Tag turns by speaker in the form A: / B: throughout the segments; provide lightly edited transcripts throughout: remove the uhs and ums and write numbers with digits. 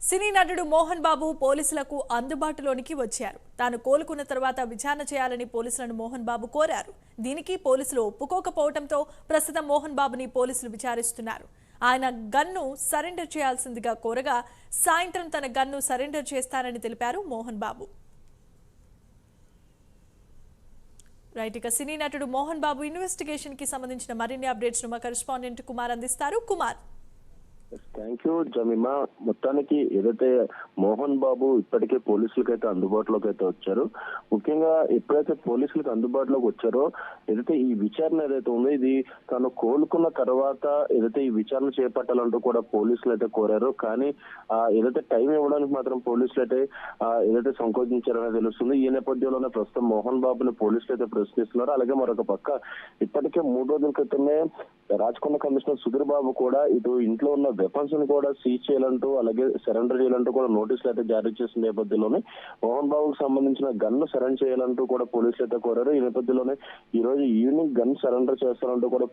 A: సినీ నటుడు మోహన్ బాబు పోలీసులకు అందుబాటులోనికి వచ్చారు. తాను కోలుకున్న తర్వాత విచారణ చేయాలని పోలీసులను మోహన్ బాబు కోరారు. దీనికి పోలీసులు ఒప్పుకోకపోవడంతో ప్రస్తుతం మోహన్ బాబుని పోలీసులు విచారిస్తున్నారు. ఆయన గన్ను సరెండర్ చేయాల్సిందిగా కోరగా సాయంత్రం తన గన్ను సరెండర్ చేస్తానని తెలిపారు మోహన్ బాబు. రైట్, ఇక సినీ నటుడు మోహన్ బాబు ఇన్వెస్టిగేషన్ కి సంబంధించిన మరిన్ని అప్డేట్స్ ను మా కరెస్పాండెంట్ కుమార్ అందిస్తారు. కుమార్.
B: Thank you Jemima. మొత్తానికి ఏదైతే మోహన్ బాబు ఇప్పటికే పోలీసులకు అయితే అందుబాటులోకి అయితే వచ్చారు. ముఖ్యంగా ఎప్పుడైతే పోలీసులకు అందుబాటులోకి వచ్చారో ఏదైతే ఈ విచారణ ఏదైతే ఉందో ఇది తాను కోలుకున్న తర్వాత ఏదైతే ఈ విచారణ చేపట్టాలంటూ కూడా పోలీసులు అయితే కోరారు. కానీ ఏదైతే టైం ఇవ్వడానికి మాత్రం పోలీసులు అయితే ఏదైతే సంకోచించారనే తెలుస్తుంది. ఈ నేపథ్యంలోనే ప్రస్తుతం మోహన్ బాబుని పోలీసులు అయితే ప్రశ్నిస్తున్నారు. అలాగే మరొక పక్క ఇప్పటికే 3 రోజుల క్రితమే రాచకొండ కమిషనర్ సుధీర్ బాబు కూడా ఇటు ఇంట్లో ఉన్న వెపన్స్ ని కూడా సీజ్ చేయాలంటూ అలాగే సరెండర్ చేయాలంటూ కూడా నోటీసులు అయితే జారీ చేసిన నేపథ్యంలోనే మోహన్ బాబుకు సంబంధించిన గన్ను సరెండర్ చేయాలంటూ కూడా పోలీసులు అయితే కోరారు. ఈ నేపథ్యంలోనే ఈ రోజు ఈవినింగ్ గన్ సరెండర్ చేస్తారంటూ కూడా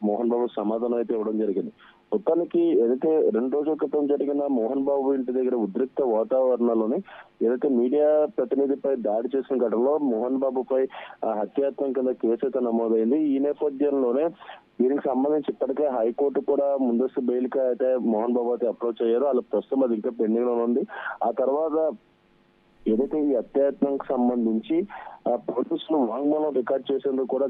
B: మోహన్ బాబు సమాధానం అయితే ఇవ్వడం జరిగింది. మొత్తానికి ఏదైతే 2 రోజుల క్రితం జరిగిన మోహన్ బాబు ఇంటి దగ్గర ఉద్రిక్త వాతావరణంలోనే ఏదైతే మీడియా ప్రతినిధిపై దాడి చేసిన ఘటనలో మోహన్ బాబుపై హత్యాయత్నం కింద కేసు అయితే నమోదైంది. ఈ నేపథ్యంలోనే దీనికి సంబంధించి ఇప్పటికే హైకోర్టు కూడా ముందస్తు బెయిల్ కి అయితే మోహన్ బాబు అయితే అప్రోచ్ అయ్యారు. వాళ్ళ ప్రస్తుతం అది ఇంకా పెండింగ్ లో ఉంది. ఆ తర్వాత ఏదైతే ఈ హత్యాయత్నంకి సంబంధించి పోలీసులు వాంగ్మూలం రికార్డ్ చేసేందుకు కూడా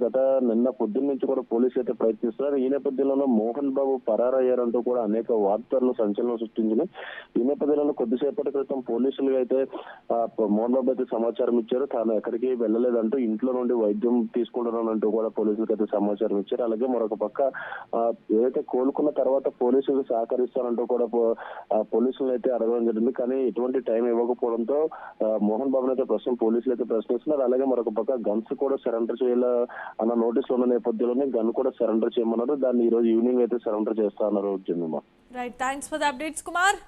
B: నిన్న పొద్దున్న నుంచి కూడా పోలీసులు అయితే ప్రయత్నిస్తున్నారు. ఈ నేపథ్యంలో మోహన్ బాబు పరారయ్యారంటూ కూడా అనేక వార్తలను సంచలనం సృష్టించినాయి. ఈ నేపథ్యంలో కొద్దిసేపటి క్రితం పోలీసులు అయితే మోహన్ బాబు అయితే సమాచారం ఇచ్చారు. తాను ఎక్కడికి వెళ్ళలేదంటూ ఇంట్లో నుండి వైద్యం తీసుకుంటున్నానంటూ కూడా పోలీసులకు అయితే సమాచారం ఇచ్చారు. అలాగే మరొక పక్క ఏదైతే కోలుకున్న తర్వాత పోలీసులు సహకరిస్తారంటూ కూడా పోలీసులు అయితే అడగడం జరిగింది. కానీ ఎటువంటి టైం ఇవ్వకపోవడంతో మోహన్ బాబుని అయితే ప్రస్తుతం పోలీసులు అయితే ప్రశ్నిస్తున్నారు. అలాగే మరొక పక్క గన్స్ కూడా సరెండర్ చేయాల అన్న నోటీసులు ఉన్న నేపథ్యంలోనే గన్ కూడా సరెండర్ చేయమన్నారు. దాన్ని ఈ రోజు ఈవినింగ్ అయితే సరెండర్ చేస్తా అన్నారు.
A: Right, thanks for the updates Kumar.